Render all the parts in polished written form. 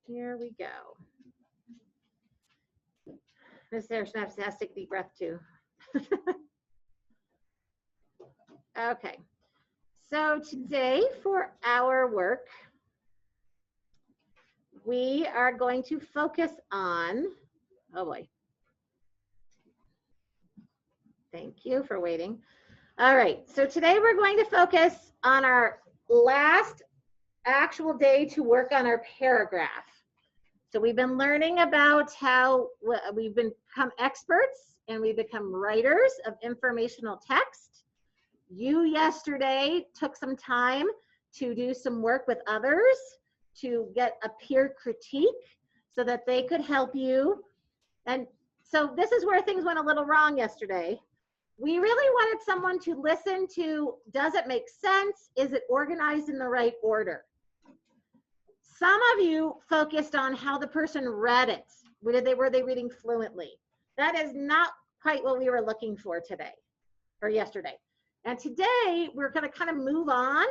Here we go. Miss Sarah has to take a deep breath too. Okay. So today for our work, we are going to focus on, oh boy. Thank you for waiting. All right, so today we're going to focus on our last actual day to work on our paragraph. So we've been learning about how we've become experts and we've become writers of informational text. You yesterday took some time to do some work with others to get a peer critique so that they could help you. And so this is where things went a little wrong yesterday. We really wanted someone to listen to, does it make sense? Is it organized in the right order? Some of you focused on how the person read it. Were they reading fluently? That is not quite what we were looking for today or yesterday. And today we're going to kind of move on.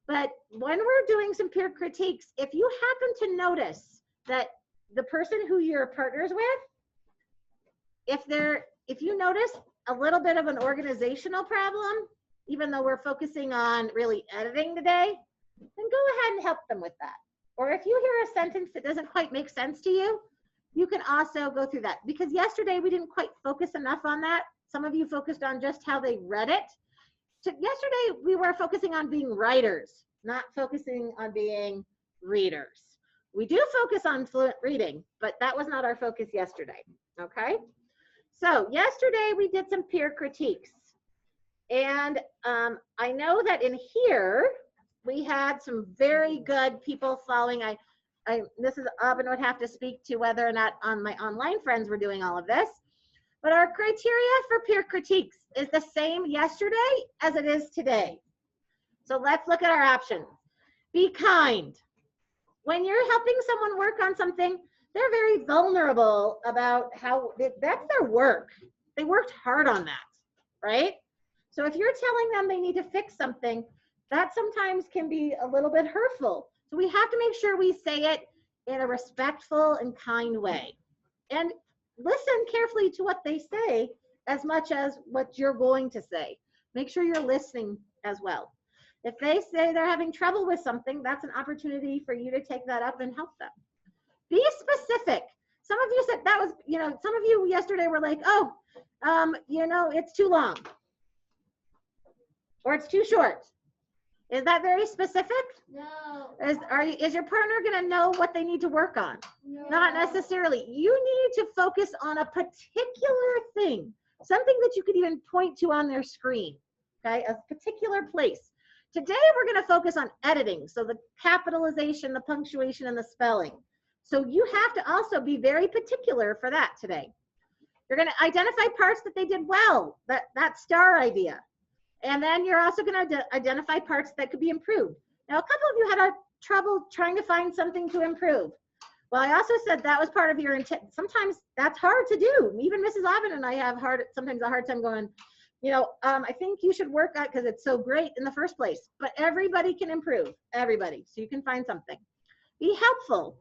But when we're doing some peer critiques, if you happen to notice that the person who you're partners with, if you notice a little bit of an organizational problem, even though we're focusing on really editing today, then go ahead and help them with that. Or if you hear a sentence that doesn't quite make sense to you, you can also go through that. Because yesterday we didn't quite focus enough on that. Some of you focused on just how they read it. So yesterday we were focusing on being writers, not focusing on being readers. We do focus on fluent reading, but that was not our focus yesterday, okay? So yesterday we did some peer critiques. And I know that in here, we had some very good people following. Mrs. Aubin would have to speak to whether or not on my online friends were doing all of this. But our criteria for peer critiques is the same yesterday as it is today. So let's look at our options. Be kind. When you're helping someone work on something, they're very vulnerable about how that's their work. They worked hard on that, right? So if you're telling them they need to fix something, that sometimes can be a little bit hurtful. So we have to make sure we say it in a respectful and kind way. And listen carefully to what they say as much as what you're going to say. Make sure you're listening as well. If they say they're having trouble with something, that's an opportunity for you to take that up and help them. Be specific. Some of you said that was, some of you yesterday were like, oh, it's too long. Or it's too short. Is that very specific? No. Is your partner going to know what they need to work on? No. Not necessarily. You need to focus on a particular thing, something that you could even point to on their screen, okay? A particular place. Today, we're going to focus on editing, so the capitalization, the punctuation, and the spelling. So you have to also be very particular for that today. You're going to identify parts that they did well, that star idea. And then you're also going to identify parts that could be improved. Now, a couple of you had trouble trying to find something to improve. Well, I also said that was part of your intent. Sometimes that's hard to do. Even Mrs. Aubin and I have sometimes a hard time going, I think you should work on it because it's so great in the first place. But everybody can improve, everybody. So you can find something. Be helpful.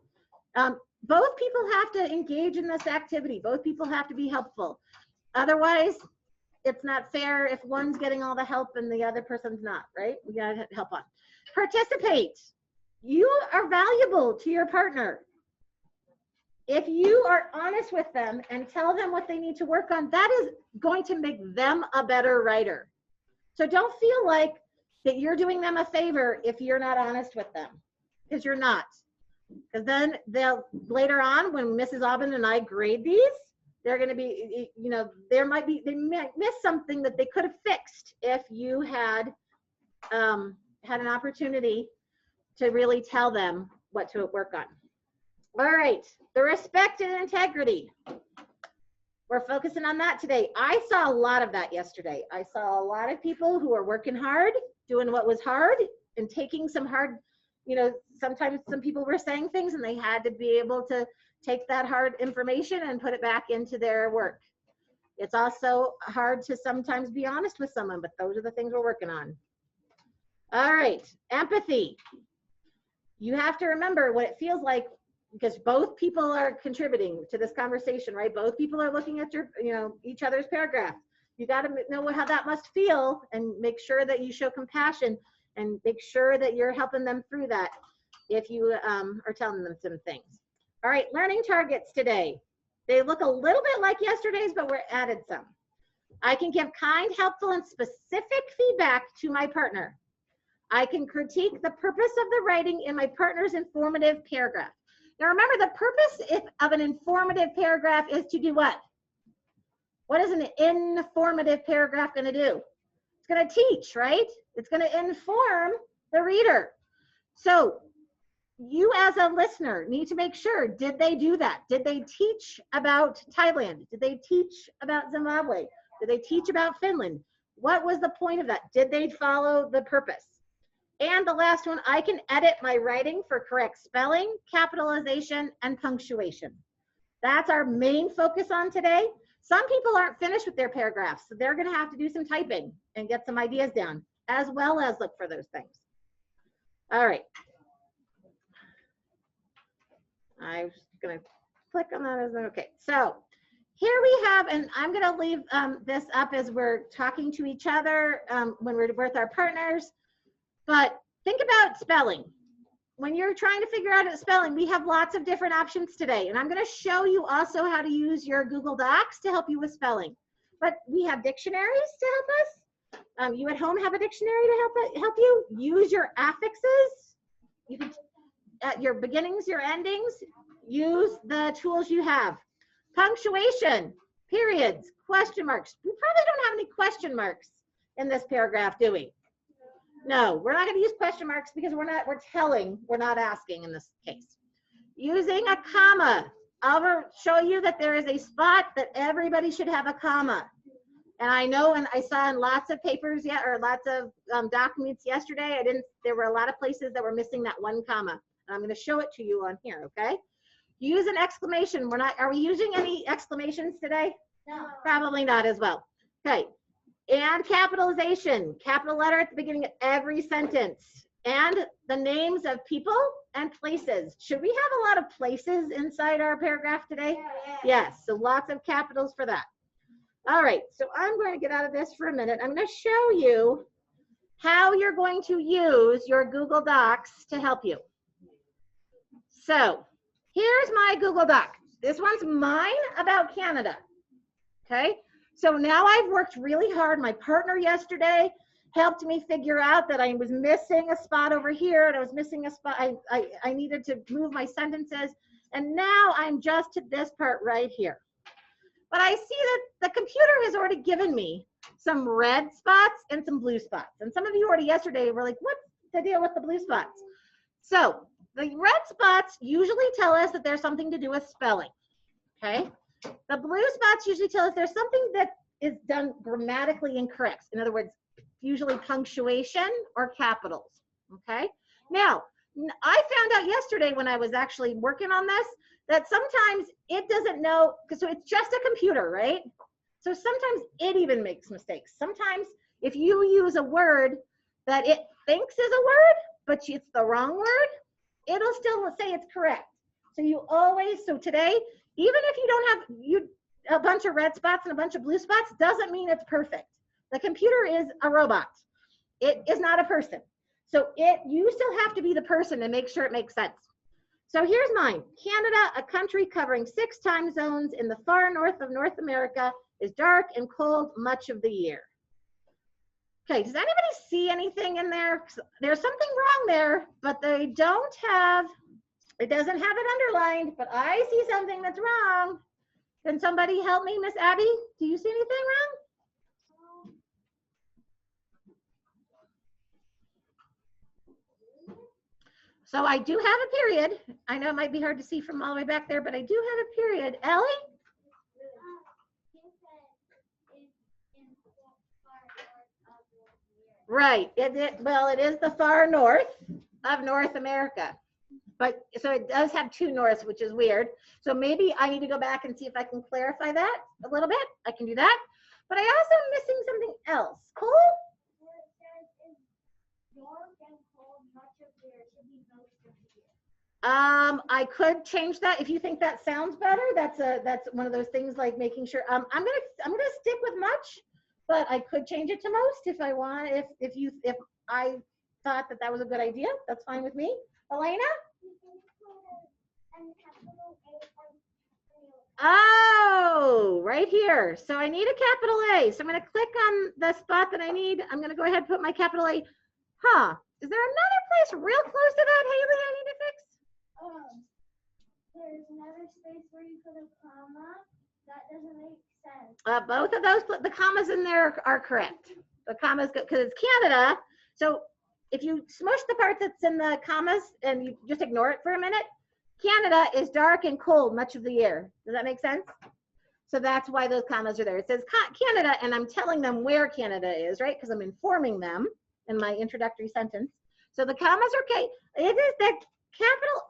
Both people have to engage in this activity. Both people have to be helpful. Otherwise, it's not fair if one's getting all the help and the other person's not, right? We gotta help on. Participate. You are valuable to your partner. If you are honest with them and tell them what they need to work on, that is going to make them a better writer. So don't feel like that you're doing them a favor if you're not honest with them, because you're not. Because then they'll, later on, when Mrs. Aubin and I grade these, they're going to be, they might miss something that they could have fixed if you had had an opportunity to really tell them what to work on. All right, the respect and integrity. We're focusing on that today. I saw a lot of that yesterday. I saw a lot of people who are working hard, doing what was hard, and taking some hard, sometimes some people were saying things and they had to be able to take that hard information and put it back into their work. It's also hard to sometimes be honest with someone, but those are the things we're working on. All right, empathy. You have to remember what it feels like because both people are contributing to this conversation, right? Both people are looking at your, each other's paragraph. You got to know how that must feel and make sure that you show compassion and make sure that you're helping them through that if you are telling them some things. All right, learning targets today. They look a little bit like yesterday's, but we're added some. I can give kind, helpful, and specific feedback to my partner. I can critique the purpose of the writing in my partner's informative paragraph. Now remember, the purpose of an informative paragraph is to do what? What is an informative paragraph going to do? It's going to teach, right? It's going to inform the reader. So you as a listener need to make sure, did they do that? Did they teach about Thailand? Did they teach about Zimbabwe? Did they teach about Finland? What was the point of that? Did they follow the purpose? And the last one, I can edit my writing for correct spelling, capitalization, and punctuation. That's our main focus on today. Some people aren't finished with their paragraphs, so they're going to have to do some typing and get some ideas down, as well as look for those things. All right. I'm just going to click on that. Okay, so here we have, and I'm going to leave this up as we're talking to each other when we're with our partners. But think about spelling. When you're trying to figure out spelling, we have lots of different options today. And I'm going to show you also how to use your Google Docs to help you with spelling. But we have dictionaries to help us. You at home have a dictionary to help you. Use your affixes. You can, at your beginnings, your endings, use the tools you have. Punctuation, periods, question marks. We probably don't have any question marks in this paragraph, do we? No, we're not going to use question marks because we're telling, we're not asking in this case. Using a comma. I'll show you that there is a spot that everybody should have a comma. And I know, and I saw in lots of papers or lots of documents yesterday, there were a lot of places that were missing that one comma. And I'm going to show it to you on here, okay? Use an exclamation. Are we using any exclamations today? No. Probably not as well. Okay. And capitalization, capital letter at the beginning of every sentence, and the names of people and places. Should we have a lot of places inside our paragraph today? Yes, so lots of capitals for that. All right, so I'm going to get out of this for a minute. I'm going to show you how you're going to use your Google Docs to help you. So here's my Google Doc. This one's mine about Canada, okay? So now I've worked really hard. My partner yesterday helped me figure out that I was missing a spot over here, and I was missing a spot. I needed to move my sentences, and now I'm just to this part right here. But I see that the computer has already given me some red spots and some blue spots. And some of you already yesterday were like, what's the deal with the blue spots? So the red spots usually tell us that there's something to do with spelling, okay? The blue spots usually tell us there's something that is done grammatically incorrect. In other words, usually punctuation or capitals, okay? Now, I found out yesterday when I was actually working on this that sometimes it doesn't know, so it's just a computer, right? So sometimes it even makes mistakes. Sometimes if you use a word that it thinks is a word, but it's the wrong word, it'll still say it's correct. So you always, so today, even if you don't have a bunch of red spots and a bunch of blue spots, doesn't mean it's perfect. The computer is a robot. It is not a person. So you still have to be the person to make sure it makes sense. So here's mine. Canada, a country covering 6 time zones in the far north of North America, is dark and cold much of the year. Okay, does anybody see anything in there? There's something wrong there, but they don't have, it doesn't have it underlined, but I see something that's wrong. Can somebody help me, Miss Abby? Do you see anything wrong? So I do have a period. I know it might be hard to see from all the way back there, but I do have a period. Ellie? Right. Well, it is the far north of North America. But so it does have 2 norths, which is weird. So maybe I need to go back and see if I can clarify that a little bit. I can do that. But I also am missing something else. Cool? I could change that if you think that sounds better. That's one of those things like making sure. I'm gonna stick with much, but I could change it to most if I want. If I thought that was a good idea, that's fine with me. Elena? Oh, right here. So I need a capital A. So I'm going to click on the spot that I need. I'm going to go ahead and put my capital A. Huh. Is there another place real close to that, Haley, I need to fix? There's another space where you put a comma. That doesn't make sense. Both of those, the commas in there are correct. The commas, because it's Canada. So if you smush the part that's in the commas and you just ignore it for a minute, Canada is dark and cold much of the year. Does that make sense? So that's why those commas are there. It says Canada, and I'm telling them where Canada is, right? Because I'm informing them in my introductory sentence. So the commas are okay. It is the capital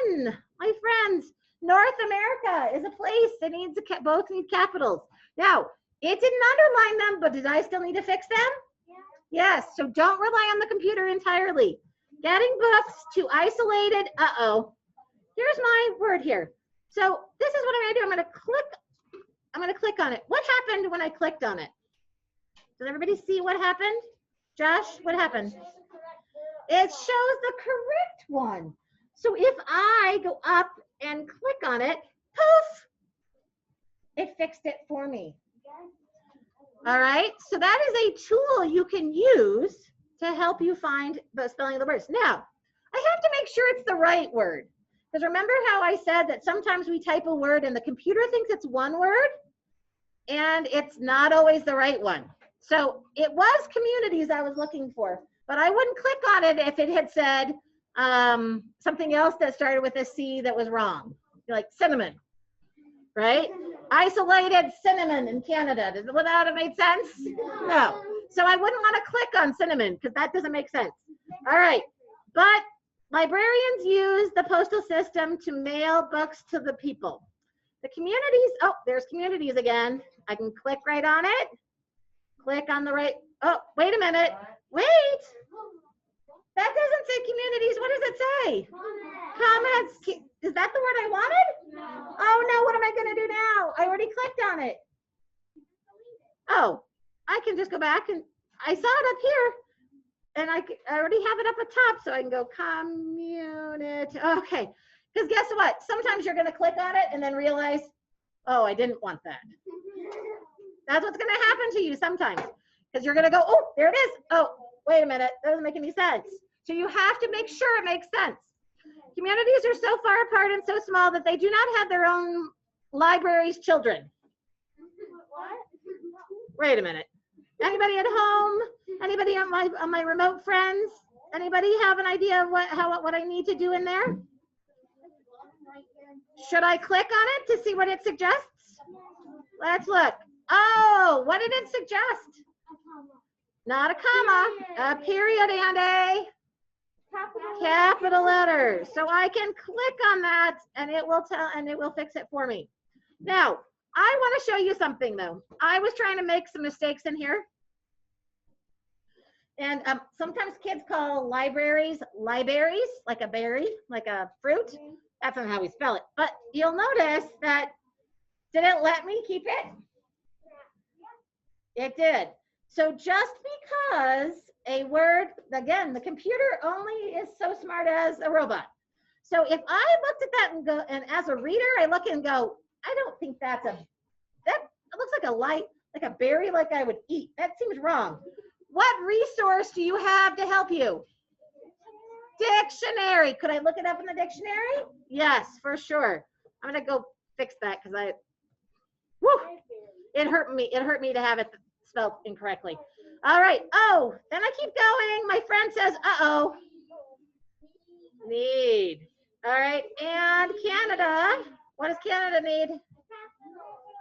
N, my friends. North America is a place that needs both need capitals. Now, it didn't underline them, but did I still need to fix them? Yeah. Yes, so don't rely on the computer entirely. Getting books to isolated, here's my word here. So this is what I'm gonna do. I'm gonna click on it. What happened when I clicked on it? Does everybody see what happened? Josh, what happened? It shows the correct one. So if I go up and click on it, poof, it fixed it for me. All right, so that is a tool you can use to help you find the spelling of the words. Now, I have to make sure it's the right word. Because remember how I said that sometimes we type a word and the computer thinks it's one word and it's not always the right one. So it was communities I was looking for, but I wouldn't click on it if it had said something else that started with a C that was wrong, like cinnamon, right? Isolated cinnamon in Canada. Would that have made sense? No. So I wouldn't want to click on cinnamon because that doesn't make sense. All right, but librarians use the postal system to mail books to the people. The communities, oh, there's communities again. I can click right on it. Click on the right, oh, wait a minute. Wait. That doesn't say communities. What does it say? Comments. Is that the word I wanted? No. Oh no, what am I gonna do now? I already clicked on it. Oh, I can just go back and I saw it up here. And I already have it up at top, so I can go community. Okay, because guess what? Sometimes you're going to click on it and then realize, oh, I didn't want that. That's what's going to happen to you sometimes, because you're going to go, oh, there it is. Oh, wait a minute. That doesn't make any sense. So you have to make sure it makes sense. Communities are so far apart and so small that they do not have their own libraries, children. What? Wait a minute. Anybody at home? Anybody on my remote friends? Anybody have an idea of what I need to do in there? Should I click on it to see what it suggests? Let's look. Oh, what did it suggest? Not a comma, a period and a capital letters. So I can click on that and it will fix it for me. Now, I want to show you something though. I was trying to make some mistakes in here. And sometimes kids call libraries, like a berry, like a fruit. That's not how we spell it. But you'll notice that, did it let me keep it? It did. So just because a word, again, the computer only is so smart as a robot. So if I looked at that and go, and as a reader, I look and go, I don't think that looks like a berry like I would eat. That seems wrong. What resource do you have to help you? Dictionary. Could I look it up in the dictionary? Yes, for sure. I'm gonna go fix that because it hurt me. It hurt me to have it spelled incorrectly. All right. Oh, then I keep going. My friend says, uh-oh. Need. All right. And Canada. What does Canada need?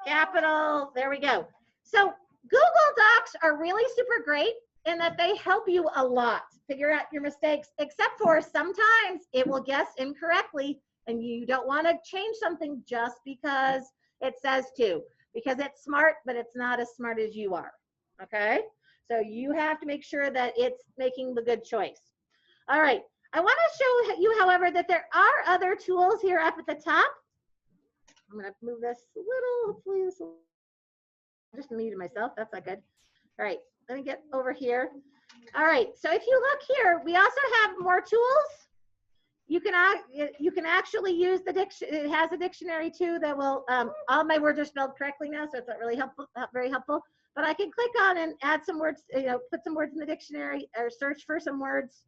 Capital. There we go. So Google Docs are really super great in that they help you a lot figure out your mistakes, except for sometimes it will guess incorrectly and you don't want to change something just because it says to, because it's smart, but it's not as smart as you are. Okay? So you have to make sure that it's making the good choice. All right. I want to show you, however, that there are other tools here up at the top. I'm going to move this a little, hopefully this will, just muted myself. That's not good. All right, let me get over here. All right, so if you look here, we also have more tools. You can actually use the dictionary. It has a dictionary too that will, all my words are spelled correctly now, so it's not really helpful, very helpful. But I can click on and add some words, put some words in the dictionary or search for some words,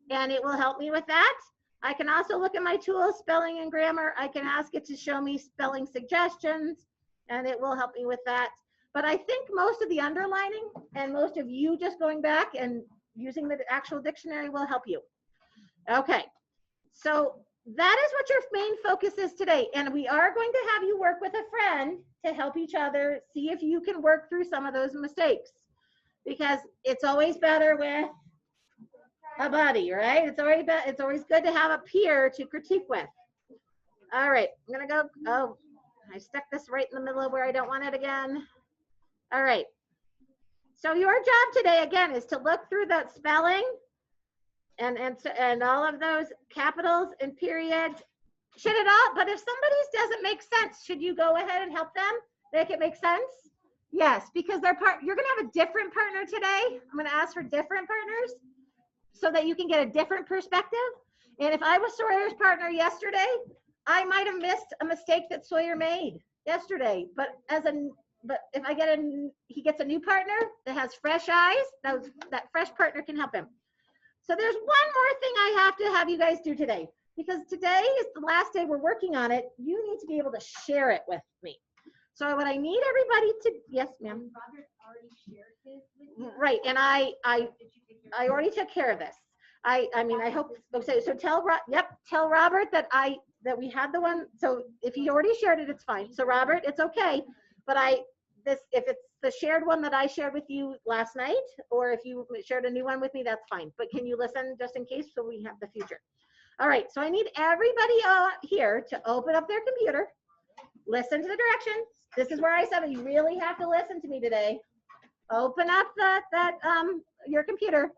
and it will help me with that. I can also look at my tools, spelling and grammar. I can ask it to show me spelling suggestions, and it will help me with that. But I think most of the underlining and most of you just going back and using the actual dictionary will help you. Okay, so that is what your main focus is today. And we are going to have you work with a friend to help each other, see if you can work through some of those mistakes. Because it's always better with a buddy, right? It's always good to have a peer to critique with. All right, I'm gonna go, oh, I stuck this right in the middle of where I don't want it again. All right, so your job today, again, is to look through that spelling and all of those capitals and periods. Should it all, but if somebody's doesn't make sense, should you go ahead and help them make it make sense? Yes, because you're gonna have a different partner today. I'm gonna ask for different partners so that you can get a different perspective. And if I was Sawyer's partner yesterday, I might have missed a mistake that Sawyer made yesterday. But if he gets a new partner that has fresh eyes, that fresh partner can help him. So there's one more thing I have to have you guys do today, because today is the last day we're working on it. You need to be able to share it with me. So what I need everybody to, yes, ma'am. Robert already shared his with you. Right, and I already took care of this. I mean, I hope, so tell Robert that we had the one, so if he already shared it, it's fine. So Robert, it's okay, but if it's the shared one that I shared with you last night, or if you shared a new one with me, that's fine. But can you listen just in case so we have the future? All right, so I need everybody here to open up their computer, listen to the directions. This is where I said you really have to listen to me today. Open up your computer,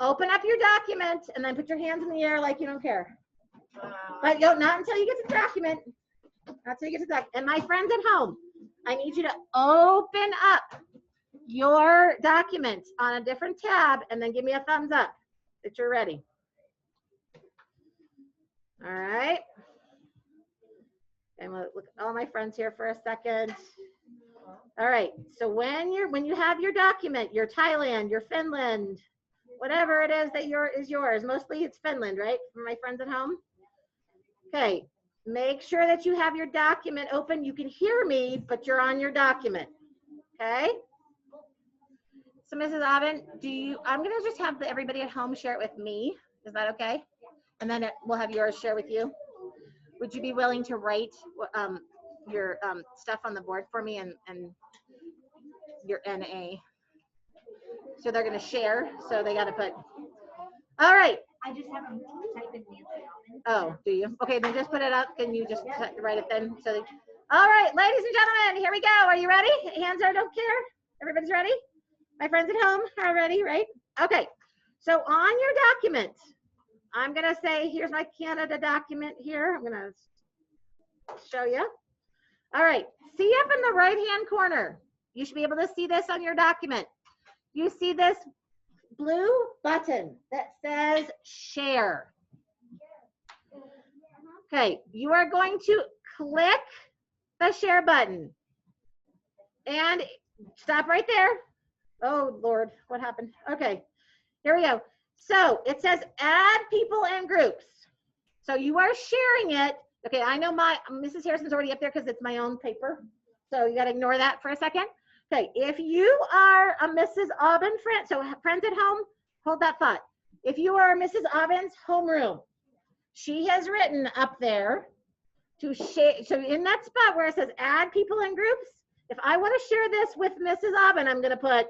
open up your document, and then put your hands in the air like you don't care. But not until you get to the document. Not until you get to the document. And my friends at home, I need you to open up your document on a different tab and then give me a thumbs up that you're ready. All right. And we'll look at all my friends here for a second. All right, so when you have your document, your Thailand, your Finland, whatever it is that is yours, mostly it's Finland, right? For my friends at home. Okay, make sure that you have your document open. You can hear me, but you're on your document. Okay. So Mrs. Aben, I'm gonna just have everybody at home share it with me. Is that okay? And then we'll have yours share with you. Would you be willing to write your stuff on the board for me and your NA? So they're going to share, so they got to put. All right. I just have them type in Nancy Almond. Oh, do you? Okay, then just put it up. Can you just write it then? All right, ladies and gentlemen, here we go. Are you ready? Hands are don't care. Everybody's ready? My friends at home are ready, right? Okay. So on your document, I'm going to say, here's my Canada document here. I'm going to show you. All right. See up in the right-hand corner. You should be able to see this on your document. You see this blue button that says share. Okay. You are going to click the share button. And stop right there. Oh, Lord. What happened? Okay. Here we go. So it says add people and groups. So you are sharing it. Okay, I know Mrs. Harrison's already up there because it's my own paper. So you got to ignore that for a second. Okay, if you are a Mrs. Aben friend, so friends at home, hold that thought. If you are Mrs. Aben's homeroom, she has written up there to share. So in that spot where it says add people and groups, if I want to share this with Mrs. Aben, I'm going to put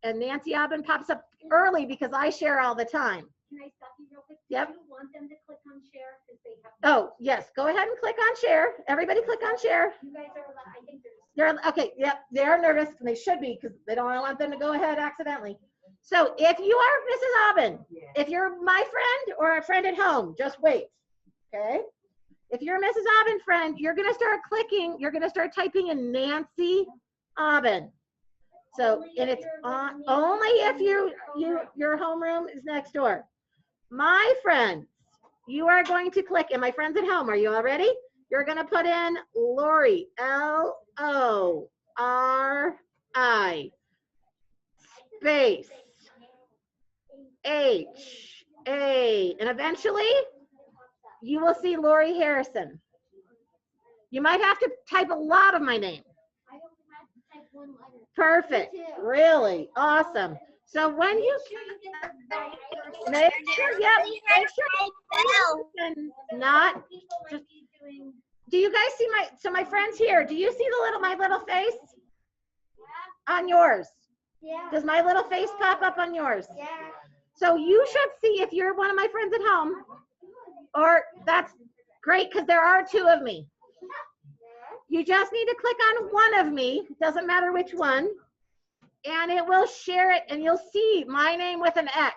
and Nancy Aben pops up early because I share all the time. Can I stop you real quick? Yep. Do you want them to click on share? Because they have. Oh, yes. Go ahead and click on share. Everybody click on share. You guys are, I think they're. Okay. Yep. They are nervous and they should be because they don't want them to go ahead accidentally. So if you are Mrs. Aubin, if you're my friend or a friend at home, just wait, okay? If you're a Mrs. Aubin friend, you're gonna start clicking, you're gonna start typing in Nancy Aubin. So, and it's on, only if your homeroom is next door. My friends, you are going to click, and my friends at home, are you all ready? You're gonna put in Lori, L-O-R-I, space, H-A, and eventually you will see Lori Harrison. You might have to type a lot of my name. I don't have to type one letter. Perfect, really, awesome. So when you make sure, yep, make sure and not just, do you guys see my friends here, do you see my little face on yours? Yeah. Does my little face pop up on yours? Yeah. So you should see if you're one of my friends at home, or that's great because there are two of me. You just need to click on one of me, doesn't matter which one, and it will share it, and you'll see my name with an X.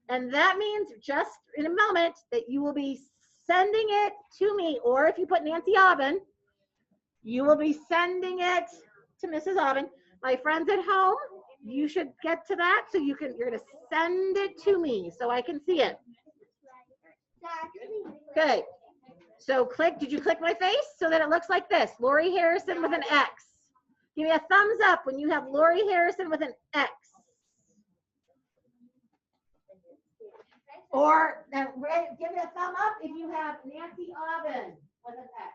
And that means just in a moment that you will be sending it to me, or if you put Nancy Aubin, you will be sending it to Mrs. Aubin. My friends at home, you should get to that, so you're gonna send it to me so I can see it. Okay. So did you click my face so that it looks like this? Lori Harrison with an X. Give me a thumbs up when you have Lori Harrison with an X. Or give me a thumb up if you have Nancy Aubin with an X.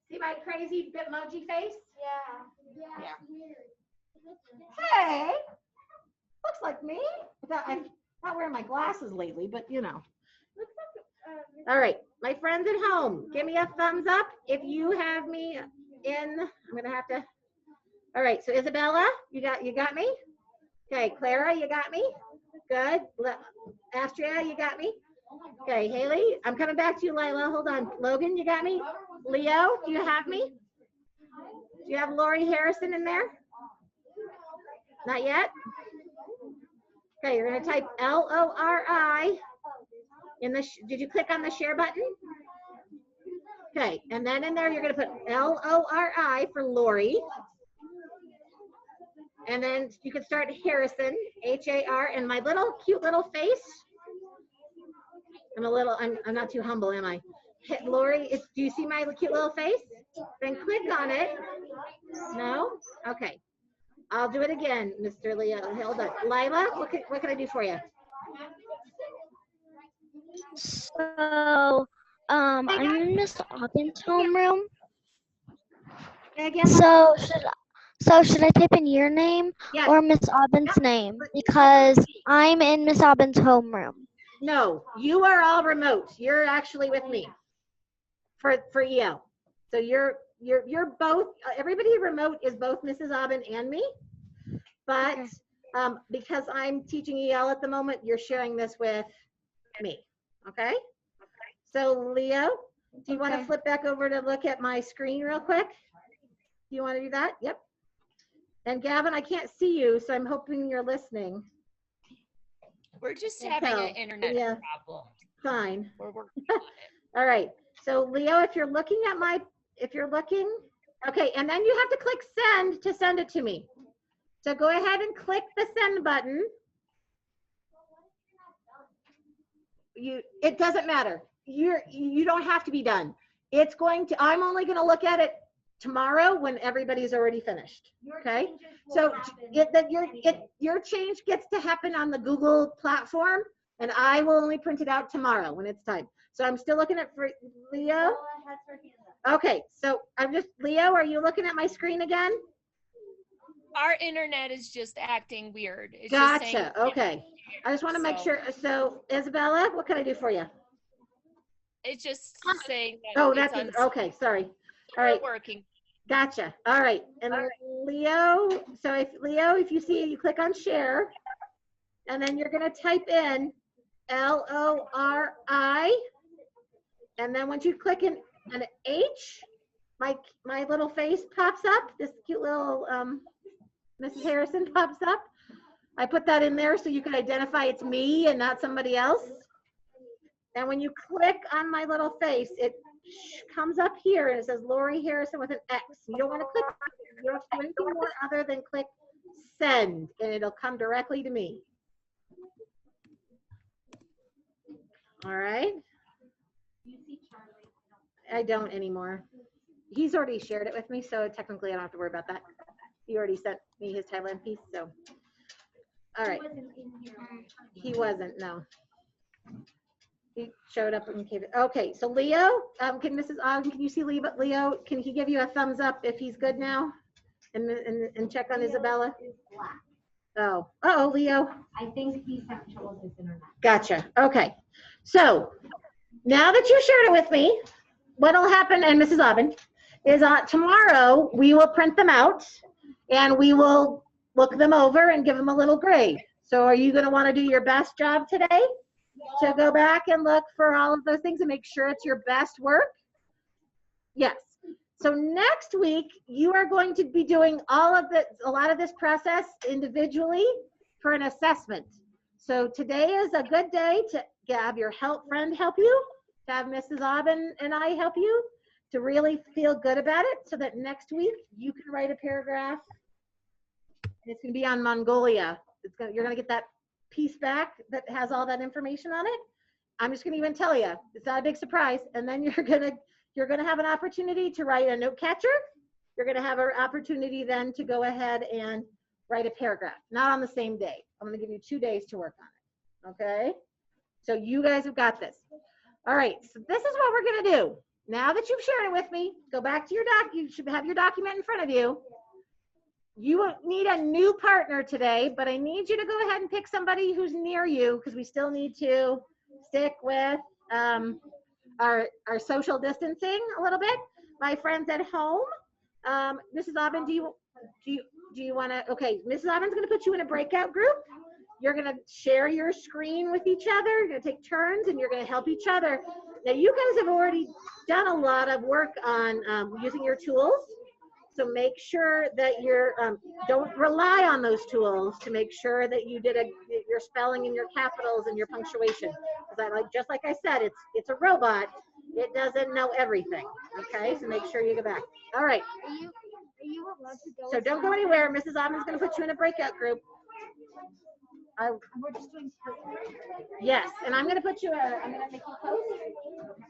See my crazy Bitmoji face? Yeah. Hey, looks like me. I'm not wearing my glasses lately, but you know. All right, my friends at home, give me a thumbs up if you have me in. I'm gonna have to. All right, so Isabella, you got me. Okay, Clara, you got me. Good. Astria, you got me. Okay, Haley, I'm coming back to you, Lila. Hold on. Logan, you got me. Leo, do you have me? Do you have Lori Harrison in there? Not yet? Okay, you're gonna type L-O-R-I in the, did you click on the share button? Okay, and then in there you're gonna put L-O-R-I for Lori. And then you can start Harrison, H-A-R, and my little cute little face. I'm not too humble, am I? Hit Lori, do you see my cute little face? Then click on it. No? Okay. I'll do it again, Mr. Leo. Hold on. Lila, what can I do for you? So, I'm in Miss Aubin's homeroom. Again? So should I type in your name Yes. or Miss Aubin's name? Because I'm in Miss Aubin's homeroom. No, you are all remote. You're actually with me for EL. So you're both, everybody remote is both Mrs. Aubin and me. But because I'm teaching EL at the moment, you're sharing this with me. Okay? So Leo, do you want to flip back over to look at my screen real quick? Do you want to do that? Yep. And Gavin, I can't see you, so I'm hoping you're listening. We're just having an internet problem. Fine. We're working on it. All right. So Leo, if you're looking, okay, and then you have to click send to send it to me. So go ahead and click the send button. It doesn't matter. You don't have to be done. I'm only going to look at it tomorrow when everybody's already finished. Okay? So your change gets to happen on the Google platform, and I will only print it out tomorrow when it's time. So I'm still looking at for Leo. Okay, so Leo, are you looking at my screen again? Our internet is just acting weird. It's Gotcha. just saying, Okay. I just want to make sure. So Isabella, what can I do for you? It's just saying that. Oh, that's okay. Sorry. All right. Working. Gotcha. All right. And Leo, so if you see, you click on share, and then you're going to type in Lori, And then once you click an H, my little face pops up. This cute little Mrs. Harrison pops up. I put that in there so you can identify it's me and not somebody else. And when you click on my little face, it comes up here and it says Lori Harrison with an X. You don't want to click, you don't have to do anything more other than click send, and it'll come directly to me. All right. You see Charlie. I don't anymore. He's already shared it with me, so technically I don't have to worry about that. He already sent me his Thailand piece, so. All right. He wasn't in here. He wasn't, no. He showed up and gave it. Okay, so Leo, can you see Leo? Can he give you a thumbs up if he's good now? And check on Isabella? Is black. Oh, uh-oh, Leo. I think he's having trouble with his internet. Gotcha. Okay. So now that you shared it with me, what'll happen, and Mrs. Aubin, is tomorrow we will print them out and we will look them over and give them a little grade. So are you going to want to do your best job today to go back and look for all of those things and make sure it's your best work? Yes. So next week, you are going to be doing a lot of this process individually for an assessment. So today is a good day to have your friend help you, to have Mrs. Aubin and I help you, to really feel good about it so that next week you can write a paragraph. It's going to be on Mongolia. You're going to get that piece back that has all that information on it. I'm just going to even tell you, it's not a big surprise. And then you're going to have an opportunity to write a note catcher. You're going to have an opportunity then to go ahead and write a paragraph, not on the same day. I'm going to give you 2 days to work on it. Okay. So you guys have got this. All right. So this is what we're going to do. Now that you've shared it with me, go back to your you should have your document in front of you. You need a new partner today, but I need you to go ahead and pick somebody who's near you because we still need to stick with our social distancing a little bit. My friends at home, Mrs. Aubin, do you want to? Okay, Mrs. Aubin's going to put you in a breakout group. You're going to share your screen with each other. You're going to take turns, and you're going to help each other. Now, you guys have already done a lot of work on using your tools. So make sure that don't rely on those tools to make sure that you did your spelling and your capitals and your punctuation. Because just like I said, it's a robot. It doesn't know everything. Okay, so make sure you go back. All right. Are you allowed to go? So don't go anywhere. Mrs. Aubin's going to put you in a breakout group. We're just doing. Yes, and I'm going to put you. I'm going to make you post.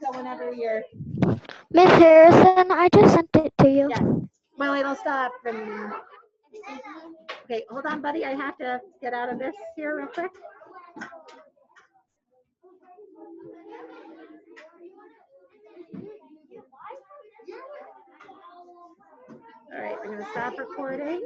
So whenever you're. Miss Harrison, I just sent it to you. Yes. Well, it'll stop. Okay, hold on, buddy. I have to get out of this here real quick. All right, I'm going to stop recording.